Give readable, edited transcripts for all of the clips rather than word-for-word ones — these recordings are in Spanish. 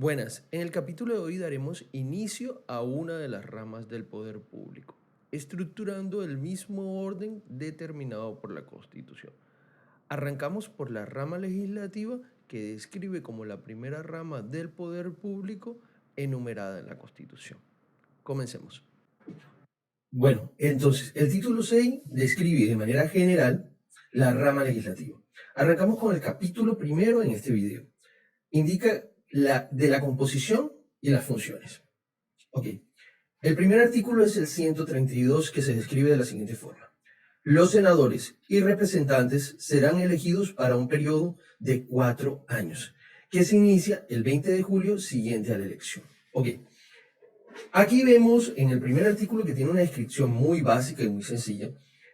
Buenas, en el capítulo de hoy daremos inicio a una de las ramas del poder público, estructurando el mismo orden determinado por la Constitución. Arrancamos por la rama legislativa que describe como la primera rama del poder público enumerada en la Constitución. Comencemos. Bueno, entonces, el título 6 describe de manera general la rama legislativa. Arrancamos con el capítulo primero en este video. Indica de la composición y las funciones. Ok. El primer artículo es el 132, que se describe de la siguiente forma. Los senadores y representantes serán elegidos para un periodo de 4 años, que se inicia el 20 de julio siguiente a la elección. Ok. Aquí vemos en el primer artículo, que tiene una descripción muy básica y muy sencilla,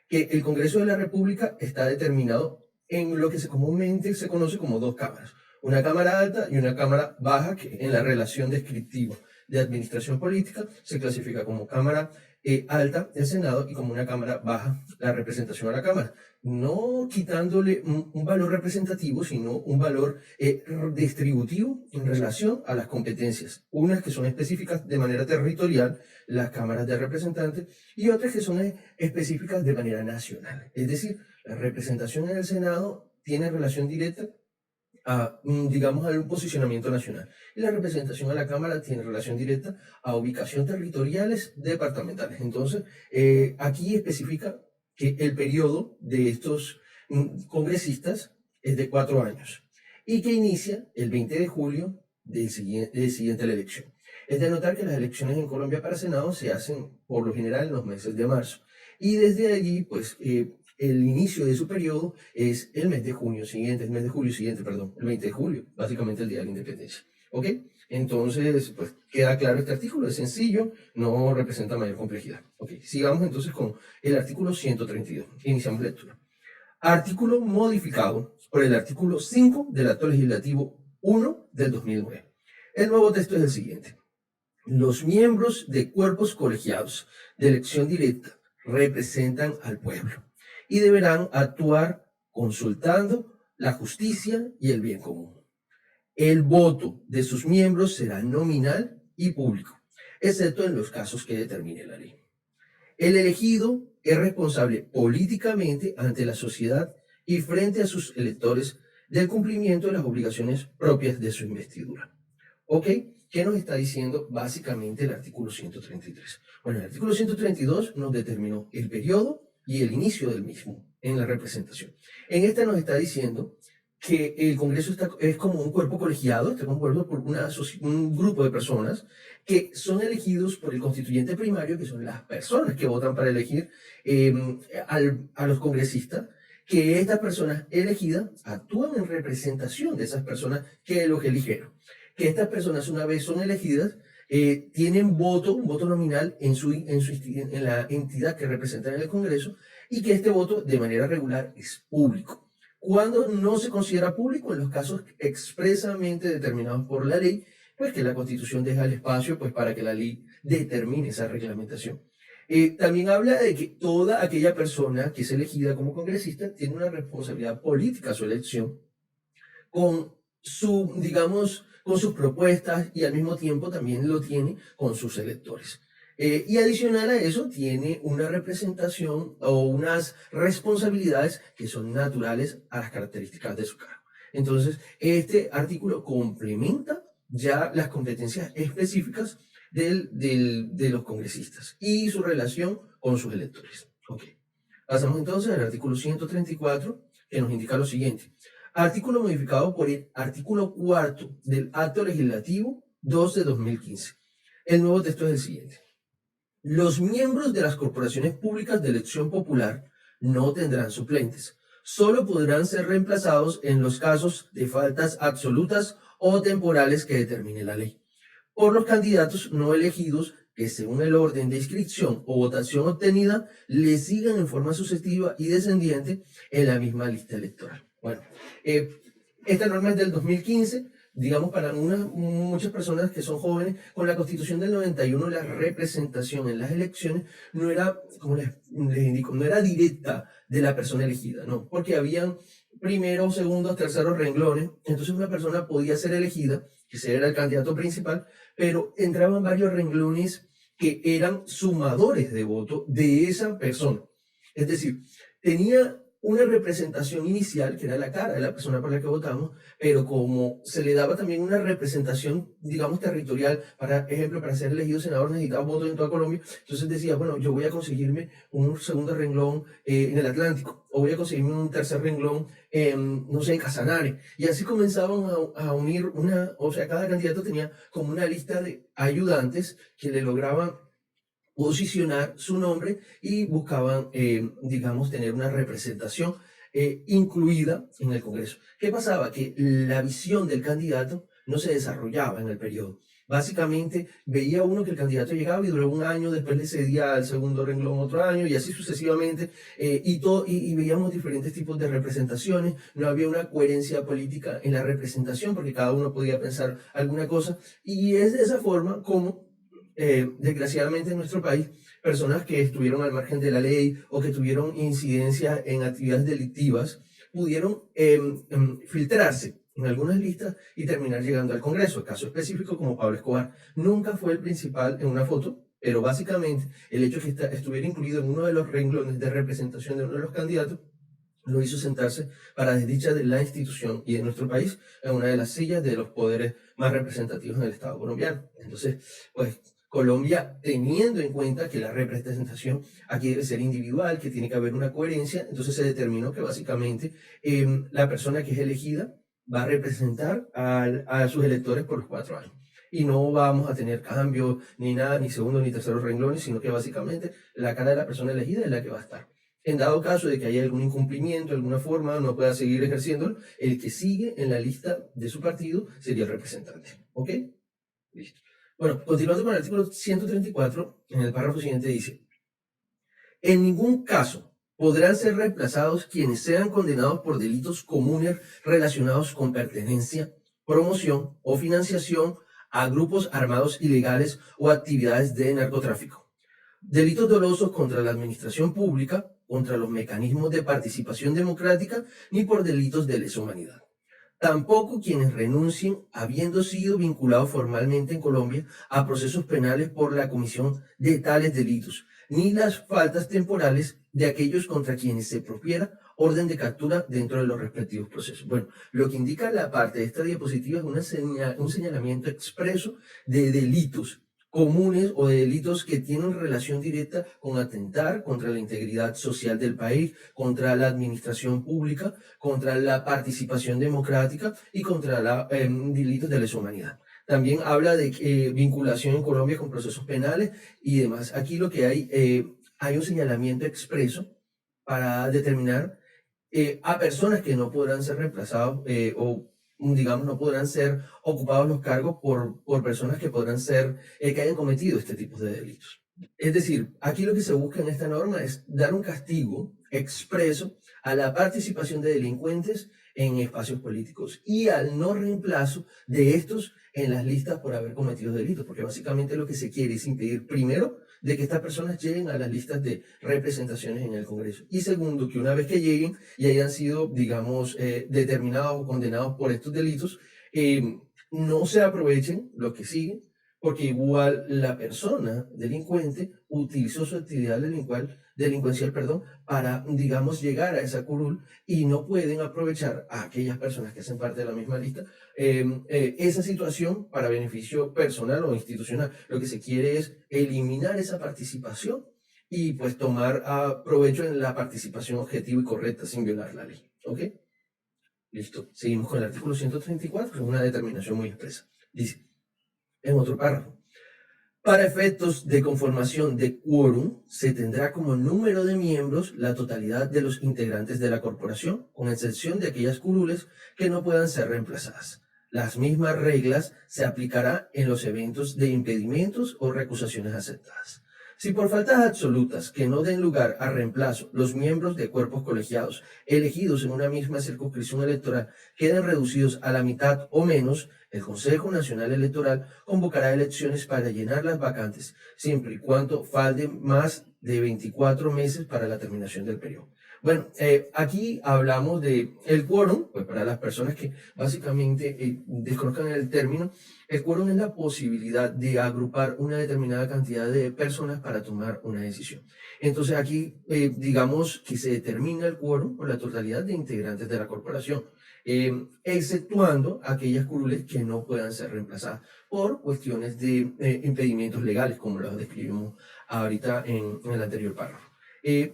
que el Congreso de la República está determinado en lo que comúnmente se conoce como dos cámaras, una cámara alta y una cámara baja, que en la relación descriptiva de administración política se clasifica como cámara alta el Senado y como una cámara baja la representación a la Cámara, no quitándole un valor representativo, sino un valor distributivo en relación a las competencias, unas que son específicas de manera territorial, las cámaras de representantes, y otras que son específicas de manera nacional. Es decir, la representación en el Senado tiene relación directa a, digamos, a un posicionamiento nacional. Y la representación a la Cámara tiene relación directa a ubicación territoriales departamentales. Entonces, aquí especifica que el periodo de estos congresistas es de 4 años y que inicia el 20 de julio del siguiente a la elección. Es de notar que las elecciones en Colombia para Senado se hacen por lo general en los meses de marzo. Y desde allí, pues, el inicio de su periodo es el mes de julio siguiente, el 20 de julio, básicamente el día de la independencia. ¿Ok? Entonces, pues queda claro este artículo, es sencillo, no representa mayor complejidad. Ok, sigamos entonces con el artículo 132. Iniciamos lectura. Artículo modificado por el artículo 5 del Acto Legislativo 1 del 2009. El nuevo texto es el siguiente. Los miembros de cuerpos colegiados de elección directa representan al pueblo y deberán actuar consultando la justicia y el bien común. El voto de sus miembros será nominal y público, excepto en los casos que determine la ley. El elegido es responsable políticamente ante la sociedad y frente a sus electores del cumplimiento de las obligaciones propias de su investidura. ¿Ok? ¿Qué nos está diciendo básicamente el artículo 133? Bueno, el artículo 132 nos determinó el periodo y el inicio del mismo en la representación. En esta nos está diciendo que el Congreso es como un cuerpo colegiado, está compuesto por un grupo de personas que son elegidos por el constituyente primario, que son las personas que votan para elegir a los congresistas, que estas personas elegidas actúan en representación de esas personas que los eligieron. Que estas personas, una vez son elegidas, tienen un voto nominal en la entidad que representan en el Congreso, y que este voto de manera regular es público. Cuando no se considera público, en los casos expresamente determinados por la ley, pues que la Constitución deja el espacio pues, para que la ley determine esa reglamentación. También habla de que toda aquella persona que es elegida como congresista tiene una responsabilidad política a su elección con digamos, con sus propuestas, y al mismo tiempo también lo tiene con sus electores. Y adicional a eso, tiene una representación o unas responsabilidades que son naturales a las características de su cargo. Entonces, este artículo complementa ya las competencias específicas de los congresistas y su relación con sus electores. Ok. Pasamos entonces al artículo 134, que nos indica lo siguiente. Artículo modificado por el artículo 4 del Acto Legislativo 2 de 2015. El nuevo texto es el siguiente. Los miembros de las corporaciones públicas de elección popular no tendrán suplentes. Solo podrán ser reemplazados en los casos de faltas absolutas o temporales que determine la ley, por los candidatos no elegidos que, según el orden de inscripción o votación obtenida, le sigan en forma sucesiva y descendiente en la misma lista electoral. Bueno, esta norma es del 2015. Digamos, para muchas personas que son jóvenes, con la Constitución del 91, la representación en las elecciones no era, como les indico, no era directa de la persona elegida, no, porque habían primeros, segundos, terceros renglones. Entonces una persona podía ser elegida que ese era el candidato principal, pero entraban varios renglones que eran sumadores de voto de esa persona. Es decir, tenía una representación inicial, que era la cara de la persona por la que votamos, pero como se le daba también una representación, digamos, territorial, para ejemplo, para ser elegido senador necesitaba votos en toda Colombia, entonces decía, bueno, yo voy a conseguirme un segundo renglón en el Atlántico, o voy a conseguirme un tercer renglón en, no sé, en Casanare. Y así comenzaban a unir o sea, cada candidato tenía como una lista de ayudantes que le lograban posicionar su nombre y buscaban, digamos, tener una representación incluida en el Congreso. ¿Qué pasaba? Que la visión del candidato no se desarrollaba en el periodo. Básicamente veía uno que el candidato llegaba y duró un año, después le cedía al segundo renglón otro año y así sucesivamente, y veíamos diferentes tipos de representaciones, no había una coherencia política en la representación porque cada uno podía pensar alguna cosa y es de esa forma como desgraciadamente en nuestro país, personas que estuvieron al margen de la ley o que tuvieron incidencia en actividades delictivas, pudieron filtrarse en algunas listas y terminar llegando al Congreso. El caso específico como Pablo Escobar nunca fue el principal en una foto, pero básicamente el hecho de que estuviera incluido en uno de los renglones de representación de uno de los candidatos lo hizo sentarse para desdicha de la institución y de nuestro país en una de las sillas de los poderes más representativos en el Estado colombiano. Entonces, pues Colombia, teniendo en cuenta que la representación aquí debe ser individual, que tiene que haber una coherencia, entonces se determinó que básicamente la persona que es elegida va a representar a sus electores por los 4 años. Y no vamos a tener cambios ni nada, ni segundo ni terceros renglones, sino que básicamente la cara de la persona elegida es la que va a estar. En dado caso de que haya algún incumplimiento, alguna forma, no pueda seguir ejerciéndolo, el que sigue en la lista de su partido sería el representante. ¿Ok? Listo. Bueno, continuando con el artículo 134, en el párrafo siguiente dice, en ningún caso podrán ser reemplazados quienes sean condenados por delitos comunes relacionados con pertenencia, promoción o financiación a grupos armados ilegales o actividades de narcotráfico. Delitos dolosos contra la administración pública, contra los mecanismos de participación democrática, ni por delitos de lesa humanidad. Tampoco quienes renuncien habiendo sido vinculados formalmente en Colombia a procesos penales por la comisión de tales delitos, ni las faltas temporales de aquellos contra quienes se profiera orden de captura dentro de los respectivos procesos. Bueno, lo que indica la parte de esta diapositiva es un señalamiento expreso de delitos comunes o de delitos que tienen relación directa con atentar contra la integridad social del país, contra la administración pública, contra la participación democrática y contra los delitos de lesa humanidad. También habla de vinculación en Colombia con procesos penales y demás. Aquí lo que hay un señalamiento expreso para determinar a personas que no podrán ser reemplazados o digamos, no podrán ser ocupados los cargos por personas que podrán ser, que hayan cometido este tipo de delitos. Es decir, aquí lo que se busca en esta norma es dar un castigo expreso a la participación de delincuentes en espacios políticos y al no reemplazo de estos en las listas por haber cometido delitos, porque básicamente lo que se quiere es impedir, primero, de que estas personas lleguen a las listas de representaciones en el Congreso. Y segundo, que una vez que lleguen y hayan sido, digamos, determinados o condenados por estos delitos, no se aprovechen los que siguen, porque igual la persona delincuente utilizó su actividad delincuencial, para, digamos, llegar a esa curul y no pueden aprovechar a aquellas personas que hacen parte de la misma lista esa situación para beneficio personal o institucional. Lo que se quiere es eliminar esa participación y pues tomar provecho en la participación objetiva y correcta sin violar la ley. ¿Ok? Listo. Seguimos con el artículo 134, que es una determinación muy expresa. Dice, en otro párrafo, para efectos de conformación de quórum, se tendrá como número de miembros la totalidad de los integrantes de la corporación, con excepción de aquellas curules que no puedan ser reemplazadas. Las mismas reglas se aplicarán en los eventos de impedimentos o recusaciones aceptadas. Si por faltas absolutas que no den lugar a reemplazo, los miembros de cuerpos colegiados elegidos en una misma circunscripción electoral queden reducidos a la mitad o menos, el Consejo Nacional Electoral convocará elecciones para llenar las vacantes, siempre y cuando falten más de 24 meses para la terminación del periodo. Bueno, aquí hablamos de el quórum, pues para las personas que básicamente desconozcan el término, el quórum es la posibilidad de agrupar una determinada cantidad de personas para tomar una decisión. Entonces aquí digamos que se determina el quórum por la totalidad de integrantes de la corporación, exceptuando aquellas curules que no puedan ser reemplazadas por cuestiones de impedimentos legales, como los describimos ahorita en el anterior párrafo.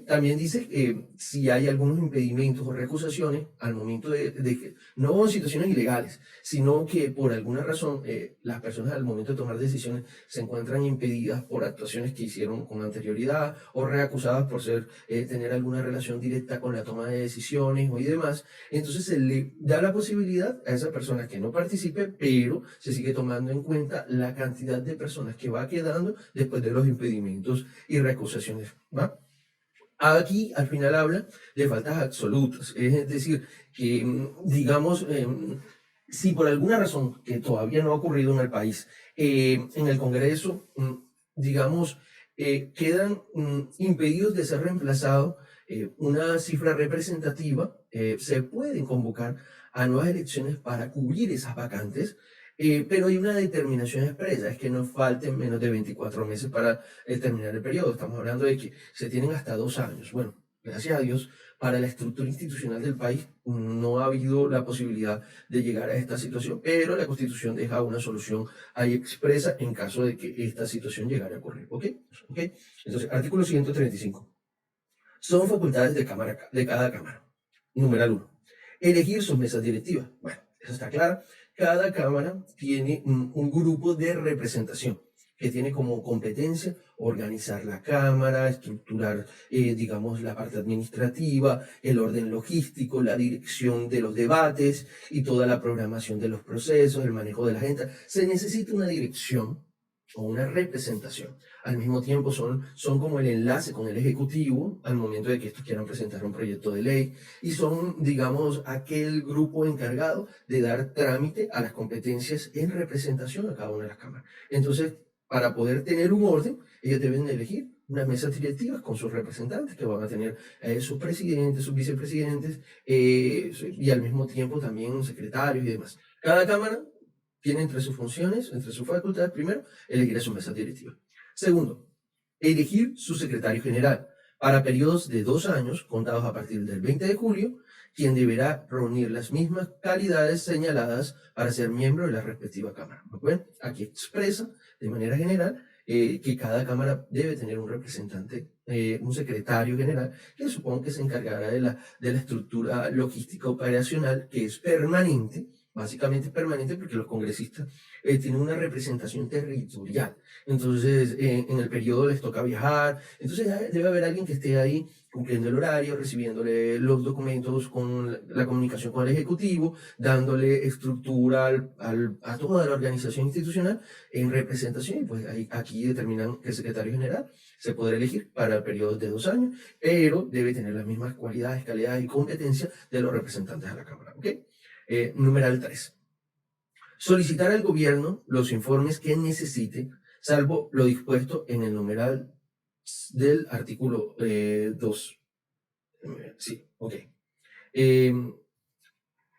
También dice que si hay algunos impedimentos o recusaciones al momento de que, no en situaciones ilegales, sino que por alguna razón las personas al momento de tomar decisiones se encuentran impedidas por actuaciones que hicieron con anterioridad o reacusadas por tener alguna relación directa con la toma de decisiones y demás, entonces se le da la posibilidad a esa persona que no participe, pero se sigue tomando en cuenta la cantidad de personas que va quedando después de los impedimentos y recusaciones, ¿va? Aquí al final habla de faltas absolutas, es decir, que digamos, si por alguna razón que todavía no ha ocurrido en el país, en el Congreso, digamos, quedan impedidos de ser reemplazados una cifra representativa, se pueden convocar a nuevas elecciones para cubrir esas vacantes, pero hay una determinación expresa, es que no falten menos de 24 meses para terminar el periodo. Estamos hablando de que se tienen hasta 2 años. Bueno, gracias a Dios, para la estructura institucional del país no ha habido la posibilidad de llegar a esta situación, pero la Constitución deja una solución ahí expresa en caso de que esta situación llegara a ocurrir. ¿Ok? ¿Ok? Entonces, artículo 135. Son facultades de cada Cámara. Numeral 1. Elegir sus mesas directivas. Bueno, eso está claro. Cada Cámara tiene un grupo de representación que tiene como competencia organizar la Cámara, estructurar, digamos, la parte administrativa, el orden logístico, la dirección de los debates y toda la programación de los procesos, el manejo de la agenda. Se necesita una dirección o una representación. Al mismo tiempo son como el enlace con el Ejecutivo al momento de que estos quieran presentar un proyecto de ley y son, digamos, aquel grupo encargado de dar trámite a las competencias en representación a cada una de las cámaras. Entonces, para poder tener un orden, ellos deben elegir unas mesas directivas con sus representantes que van a tener sus presidentes, sus vicepresidentes y al mismo tiempo también secretarios y demás. Cada cámara tiene entre sus funciones, entre sus facultades, primero, elegir a su mesa directiva. Segundo, elegir su secretario general para periodos de 2 años, contados a partir del 20 de julio, quien deberá reunir las mismas calidades señaladas para ser miembro de la respectiva cámara. ¿Ven? Aquí expresa de manera general que cada cámara debe tener un representante, un secretario general, que supongo que se encargará de la estructura logística operacional, que es permanente, básicamente es permanente porque los congresistas tienen una representación territorial. Entonces, en el periodo les toca viajar. Entonces, debe haber alguien que esté ahí cumpliendo el horario, recibiéndole los documentos con la comunicación con el Ejecutivo, dándole estructura a toda la organización institucional en representación. Y pues aquí determinan que el secretario general se podrá elegir para periodos de 2 años, pero debe tener las mismas cualidades, calidades y competencias de los representantes de la Cámara. ¿Ok? Numeral 3. Solicitar al gobierno los informes que necesite, salvo lo dispuesto en el numeral del artículo 2. Sí, ok.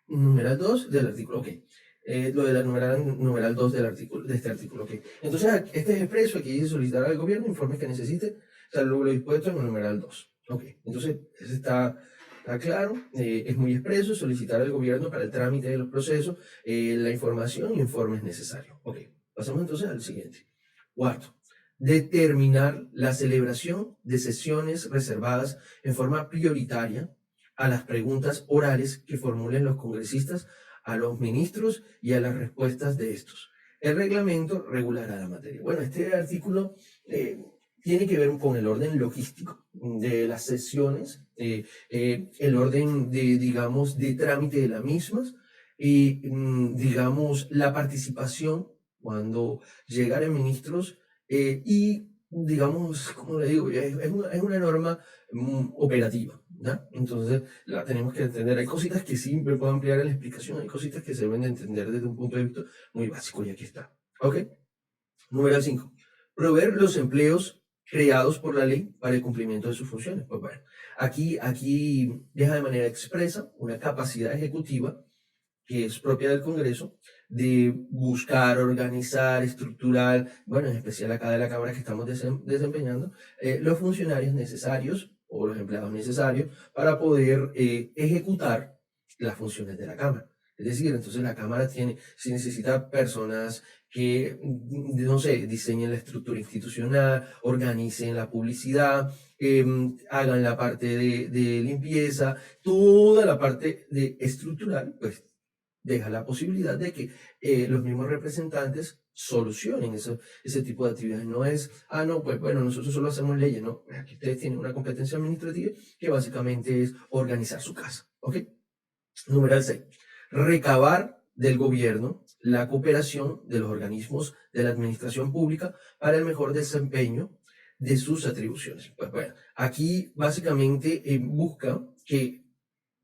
Numeral 2 del artículo, ok. Lo de la numeral 2 del artículo, de este artículo, ok. Entonces, este es expreso, aquí dice solicitar al gobierno informes que necesite, salvo lo dispuesto en el numeral 2. Ok, entonces, eso está claro, es muy expreso, solicitar al gobierno para el trámite de los procesos, la información y informes necesarios. Ok, pasamos entonces al siguiente. Cuarto, determinar la celebración de sesiones reservadas en forma prioritaria a las preguntas orales que formulen los congresistas a los ministros y a las respuestas de estos. El reglamento regulará la materia. Bueno, este artículo tiene que ver con el orden logístico de las sesiones, el orden de, digamos, de trámite de las mismas y, digamos, la participación cuando llegaren ministros y, digamos, como le digo, es una norma operativa, ¿no? Entonces la tenemos que entender. Hay cositas que sí me puedo ampliar en la explicación, hay cositas que se deben de entender desde un punto de vista muy básico y aquí está. ¿Ok? Número 5. Proveer los empleos creados por la ley para el cumplimiento de sus funciones. Pues bueno, aquí deja de manera expresa una capacidad ejecutiva que es propia del Congreso, de buscar, organizar, estructurar, bueno, en especial acá de la Cámara que estamos desempeñando, los funcionarios necesarios o los empleados necesarios para poder ejecutar las funciones de la Cámara. Es decir, entonces la Cámara tiene, si necesita personas que, no sé, diseñen la estructura institucional, organicen la publicidad, hagan la parte de limpieza, toda la parte de estructural, pues deja la posibilidad de que los mismos representantes solucionen ese tipo de actividades. No es, no, pues bueno, nosotros solo hacemos leyes, no. Aquí ustedes tienen una competencia administrativa que básicamente es organizar su casa. ¿Ok? Número 6. Recabar del gobierno la cooperación de los organismos de la administración pública para el mejor desempeño de sus atribuciones. Pues bueno, aquí básicamente busca que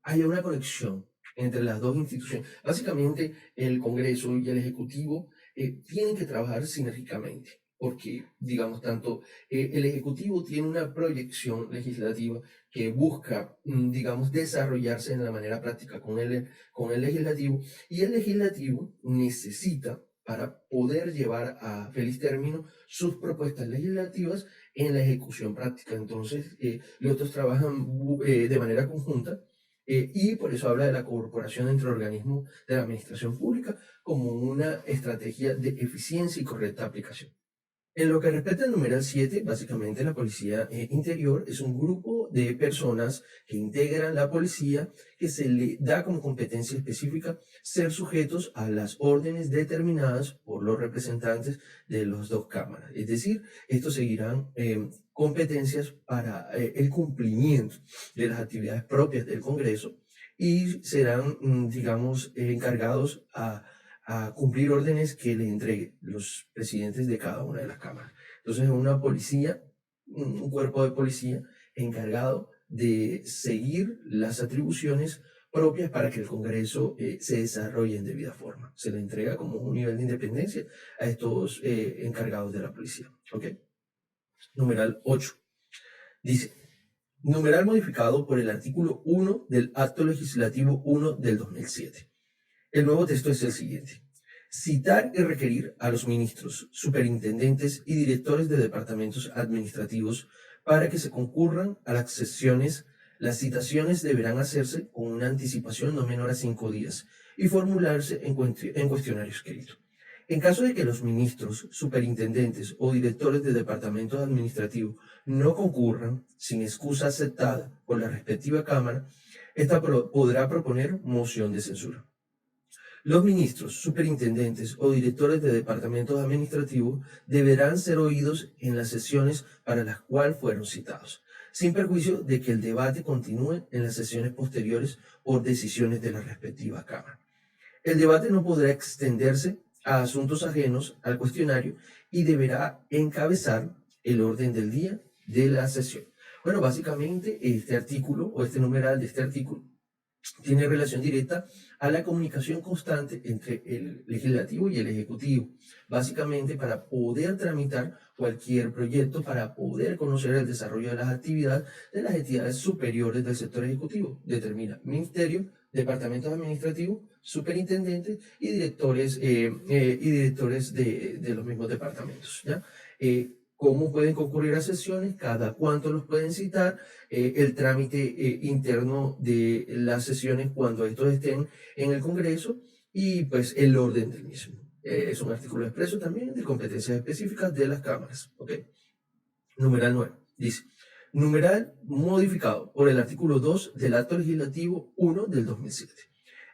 haya una conexión entre las dos instituciones. Básicamente, el Congreso y el Ejecutivo tienen que trabajar sinérgicamente, porque, digamos, tanto el Ejecutivo tiene una proyección legislativa que busca, digamos, desarrollarse en la manera práctica con el Legislativo, y el Legislativo necesita, para poder llevar a feliz término sus propuestas legislativas en la ejecución práctica. Entonces, los dos trabajan de manera conjunta y por eso habla de la corporación entre organismos de la administración pública como una estrategia de eficiencia y correcta aplicación. En lo que respecta al numeral 7, básicamente la Policía Interior es un grupo de personas que integran la policía que se le da como competencia específica ser sujetos a las órdenes determinadas por los representantes de las dos cámaras. Es decir, estos seguirán competencias para el cumplimiento de las actividades propias del Congreso y serán, digamos, encargados a cumplir órdenes que le entreguen los presidentes de cada una de las cámaras. Entonces, una policía, un cuerpo de policía encargado de seguir las atribuciones propias para que el Congreso se desarrolle en debida forma. Se le entrega como un nivel de independencia a estos encargados de la policía. ¿Ok? Numeral 8. Dice, numeral modificado por el artículo 1 del Acto Legislativo 1 del 2007. El nuevo texto es el siguiente. Citar y requerir a los ministros, superintendentes y directores de departamentos administrativos para que se concurran a las sesiones. Las citaciones deberán hacerse con una anticipación no menor a 5 días y formularse en cuestionario escrito. En caso de que los ministros, superintendentes o directores de departamentos administrativos no concurran sin excusa aceptada por la respectiva Cámara, esta podrá proponer moción de censura. Los ministros, superintendentes o directores de departamentos administrativos deberán ser oídos en las sesiones para las cuales fueron citados, sin perjuicio de que el debate continúe en las sesiones posteriores por decisiones de la respectiva Cámara. El debate no podrá extenderse a asuntos ajenos al cuestionario y deberá encabezar el orden del día de la sesión. Bueno, básicamente este artículo o este numeral de este artículo tiene relación directa a la comunicación constante entre el legislativo y el ejecutivo, básicamente para poder tramitar cualquier proyecto, para poder conocer el desarrollo de las actividades de las entidades superiores del sector ejecutivo. Determina ministerio, departamentos administrativos, superintendentes y directores de los mismos departamentos. ¿Ya? Cómo pueden concurrir a sesiones, cada cuánto los pueden citar, el trámite interno de las sesiones cuando estos estén en el Congreso y pues el orden del mismo. Es un artículo expreso también de competencias específicas de las cámaras. ¿Ok? Numeral 9. Dice, numeral modificado por el artículo 2 del Acto Legislativo 1 del 2007.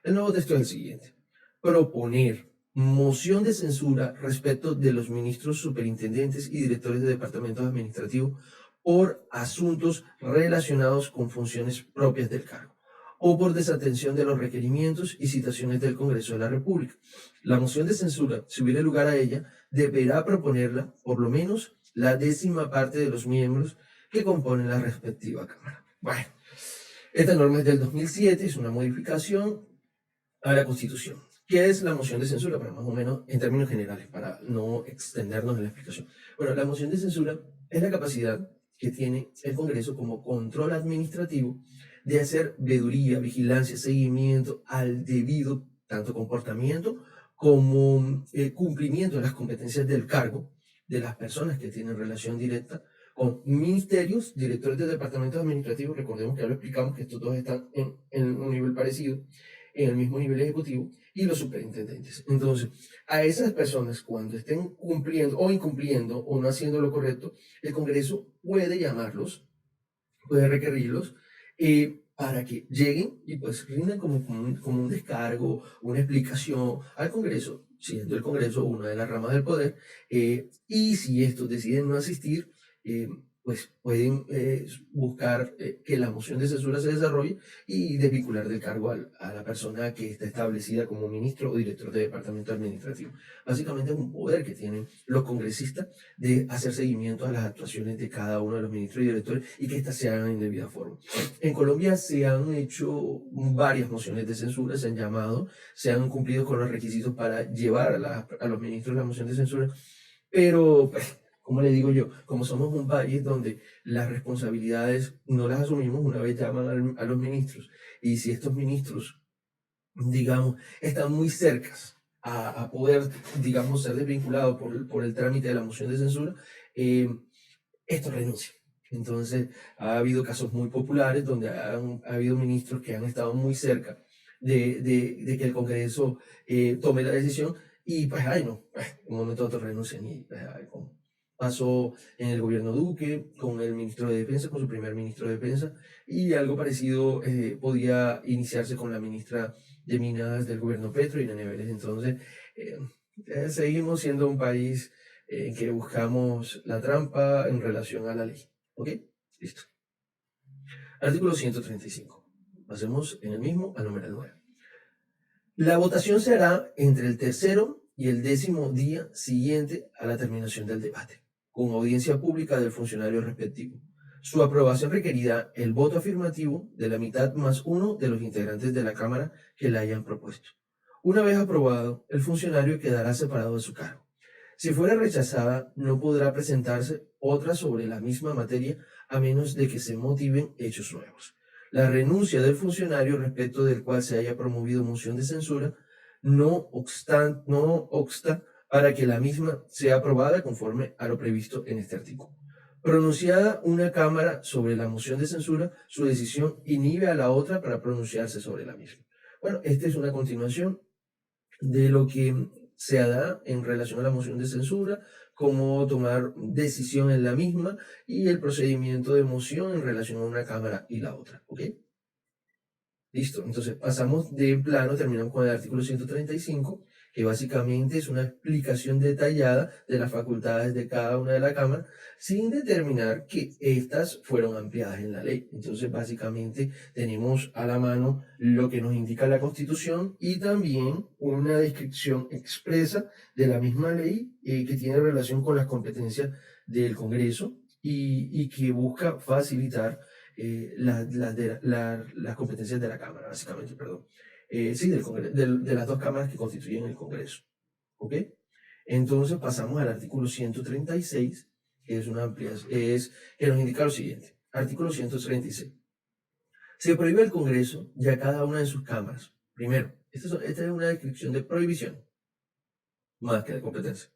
El nuevo texto es el siguiente. Proponer moción de censura respecto de los ministros, superintendentes y directores de departamentos administrativos por asuntos relacionados con funciones propias del cargo o por desatención de los requerimientos y citaciones del Congreso de la República. La moción de censura, si hubiera lugar a ella, deberá proponerla por lo menos la 10ª parte de los miembros que componen la respectiva Cámara. Bueno, esta norma es del 2007, es una modificación a la Constitución. ¿Qué es la moción de censura? Para más o menos, en términos generales, para no extendernos en la explicación. Bueno, la moción de censura es la capacidad que tiene el Congreso como control administrativo de hacer veeduría, vigilancia, seguimiento al debido tanto comportamiento como cumplimiento de las competencias del cargo de las personas que tienen relación directa con ministerios, directores de departamentos administrativos. Recordemos que ya lo explicamos que estos dos están en un nivel parecido, en el mismo nivel ejecutivo, y los superintendentes. Entonces, a esas personas, cuando estén cumpliendo o incumpliendo o no haciendo lo correcto, el Congreso puede llamarlos, puede requerirlos para que lleguen y pues rindan como un descargo, una explicación al Congreso, siendo el Congreso una de las ramas del poder, y si estos deciden no asistir, eh, pues pueden buscar que la moción de censura se desarrolle y desvincular del cargo a la persona que está establecida como ministro o director de departamento administrativo. Básicamente es un poder que tienen los congresistas de hacer seguimiento a las actuaciones de cada uno de los ministros y directores y que éstas se hagan en debida forma. En Colombia se han hecho varias mociones de censura, se han llamado, se han cumplido con los requisitos para llevar a los ministros la moción de censura, pero pues, como le digo yo, como somos un país donde las responsabilidades no las asumimos una vez llaman a los ministros, y si estos ministros, digamos, están muy cercas a poder, digamos, ser desvinculados por el trámite de la moción de censura, eh, esto renuncia. Entonces, ha habido casos muy populares donde ha habido ministros que han estado muy cerca de que el Congreso tome la decisión y pues, ay no, en un momento otro renuncian y pues, ay, como pasó en el gobierno Duque con el ministro de Defensa, con su primer ministro de Defensa, y algo parecido podía iniciarse con la ministra de Minas del gobierno Petro, Irene Vélez. Entonces, eh, seguimos siendo un país en que buscamos la trampa en relación a la ley. ¿Ok? Listo. Artículo 135. Pasemos en el mismo al número 9. La votación se hará entre el tercero y el 10º día siguiente a la terminación del debate, con audiencia pública del funcionario respectivo. Su aprobación requerirá el voto afirmativo de la mitad más uno de los integrantes de la Cámara que la hayan propuesto. Una vez aprobado, el funcionario quedará separado de su cargo. Si fuera rechazada, no podrá presentarse otra sobre la misma materia a menos de que se motiven hechos nuevos. La renuncia del funcionario respecto del cual se haya promovido moción de censura no obsta para que la misma sea aprobada conforme a lo previsto en este artículo. Pronunciada una Cámara sobre la moción de censura, su decisión inhibe a la otra para pronunciarse sobre la misma. Bueno, esta es una continuación de lo que se da en relación a la moción de censura, cómo tomar decisión en la misma y el procedimiento de moción en relación a una Cámara y la otra. ¿Ok? Listo. Entonces pasamos de plano, terminamos con el artículo 135, que básicamente es una explicación detallada de las facultades de cada una de la Cámara, sin determinar que éstas fueron ampliadas en la ley. Entonces, básicamente tenemos a la mano lo que nos indica la Constitución y también una descripción expresa de la misma ley que tiene relación con las competencias del Congreso y que busca facilitar las competencias de la Cámara, básicamente, perdón. Sí, de las dos cámaras que constituyen el Congreso. ¿Ok? Entonces pasamos al artículo 136, que es una ampliación, que nos indica lo siguiente. Artículo 136. Se prohíbe al Congreso y a cada una de sus cámaras. Primero, esta es una descripción de prohibición, más que de competencia.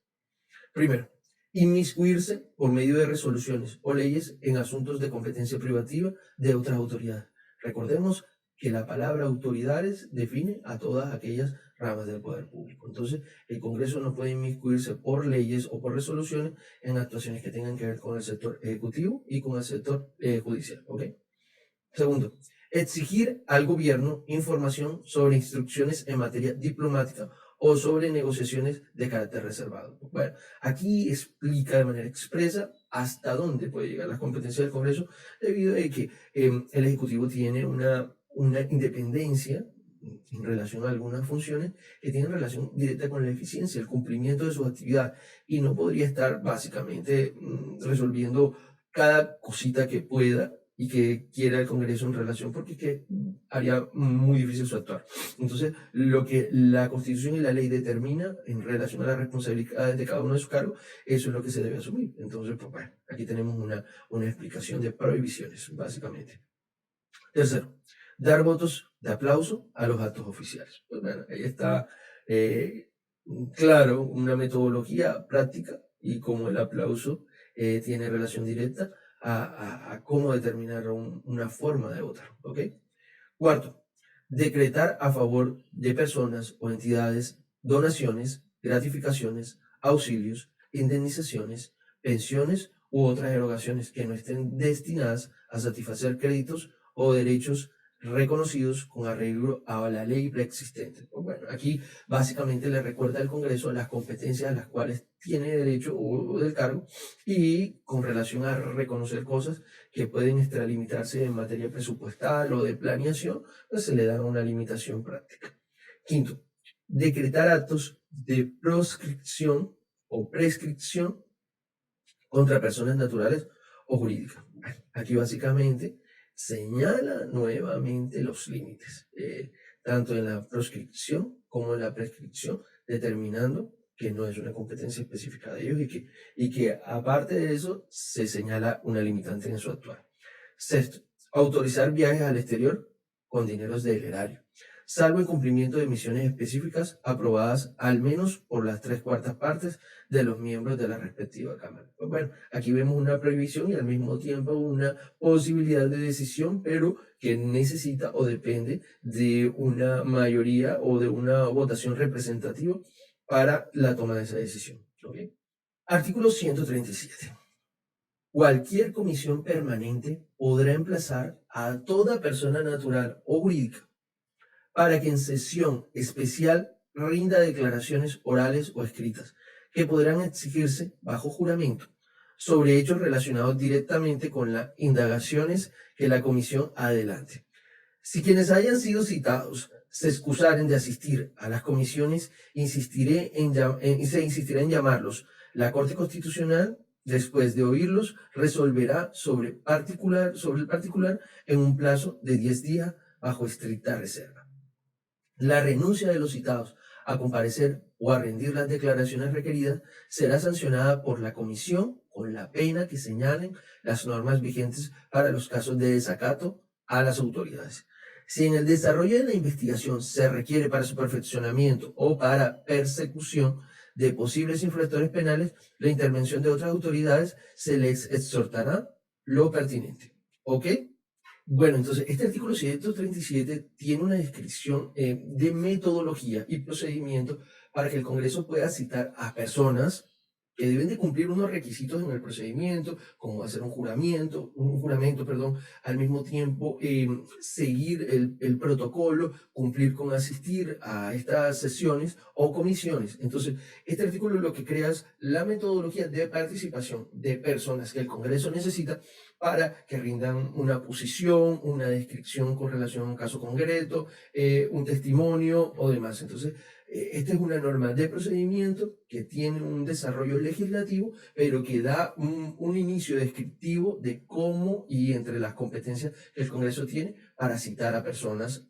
Primero, inmiscuirse por medio de resoluciones o leyes en asuntos de competencia privativa de otras autoridades. Recordemos que la palabra autoridades define a todas aquellas ramas del poder público. Entonces, el Congreso no puede inmiscuirse por leyes o por resoluciones en actuaciones que tengan que ver con el sector ejecutivo y con el sector judicial. ¿Ok? Segundo, exigir al gobierno información sobre instrucciones en materia diplomática o sobre negociaciones de carácter reservado. Bueno, aquí explica de manera expresa hasta dónde puede llegar la competencia del Congreso, debido a que el Ejecutivo tiene una independencia en relación a algunas funciones que tienen relación directa con la eficiencia, el cumplimiento de sus actividades, y no podría estar básicamente resolviendo cada cosita que pueda y que quiera el Congreso en relación, porque es que haría muy difícil su actuar. Entonces, lo que la Constitución y la ley determina en relación a las responsabilidades de cada uno de sus cargos, eso es lo que se debe asumir. Entonces, pues bueno, aquí tenemos una explicación de prohibiciones, básicamente. Tercero, dar votos de aplauso a los actos oficiales. Pues bueno, ahí está, claro, una metodología práctica y como el aplauso tiene relación directa a cómo determinar una forma de votar. ¿Ok? Cuarto, decretar a favor de personas o entidades donaciones, gratificaciones, auxilios, indemnizaciones, pensiones u otras erogaciones que no estén destinadas a satisfacer créditos o derechos reconocidos con arreglo a la ley preexistente. Pues bueno, aquí básicamente le recuerda al Congreso las competencias a las cuales tiene derecho o del cargo y con relación a reconocer cosas que pueden extralimitarse en materia presupuestal o de planeación, pues se le da una limitación práctica. Quinto, decretar actos de proscripción o prescripción contra personas naturales o jurídicas. Aquí básicamente señala nuevamente los límites, tanto en la proscripción como en la prescripción, determinando que no es una competencia específica de ellos y que aparte de eso se señala una limitante en su actuar. Sexto, autorizar viajes al exterior con dineros del erario, salvo en cumplimiento de misiones específicas aprobadas al menos por las 3/4 partes de los miembros de la respectiva Cámara. Pues bueno, aquí vemos una prohibición y al mismo tiempo una posibilidad de decisión, pero que necesita o depende de una mayoría o de una votación representativa para la toma de esa decisión. ¿Okay? Artículo 137. Cualquier comisión permanente podrá emplazar a toda persona natural o jurídica para que en sesión especial rinda declaraciones orales o escritas que podrán exigirse bajo juramento sobre hechos relacionados directamente con las indagaciones que la comisión adelante. Si quienes hayan sido citados se excusaren de asistir a las comisiones, se insistirá en llamarlos. La Corte Constitucional, después de oírlos, resolverá sobre el particular en un plazo de 10 días bajo estricta reserva. La renuncia de los citados a comparecer o a rendir las declaraciones requeridas será sancionada por la comisión con la pena que señalen las normas vigentes para los casos de desacato a las autoridades. Si en el desarrollo de la investigación se requiere para su perfeccionamiento o para persecución de posibles infractores penales, la intervención de otras autoridades se les exhortará lo pertinente. ¿Ok? Bueno, entonces este artículo 137 tiene una descripción de metodología y procedimiento para que el Congreso pueda citar a personas que deben de cumplir unos requisitos en el procedimiento, como hacer un juramento, perdón, al mismo tiempo seguir el protocolo, cumplir con asistir a estas sesiones o comisiones. Entonces, este artículo lo que crea es la metodología de participación de personas que el Congreso necesita para que rindan una posición, una descripción con relación a un caso concreto, un testimonio o demás. Entonces, esta es una norma de procedimiento que tiene un desarrollo legislativo, pero que da un inicio descriptivo de cómo y entre las competencias que el Congreso tiene para citar a personas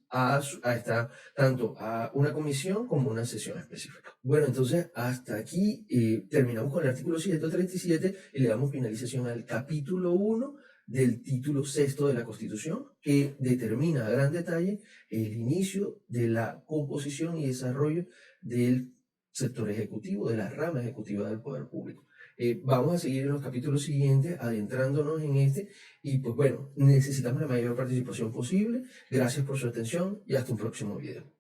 tanto a una comisión como a una sesión específica. Bueno, entonces hasta aquí terminamos con el artículo 137 y le damos finalización al capítulo 1 del título sexto de la Constitución, que determina a gran detalle el inicio de la composición y desarrollo del sector ejecutivo, de la rama ejecutiva del poder público. Vamos a seguir en los capítulos siguientes adentrándonos en este y pues bueno, necesitamos la mayor participación posible. Gracias por su atención y hasta un próximo video.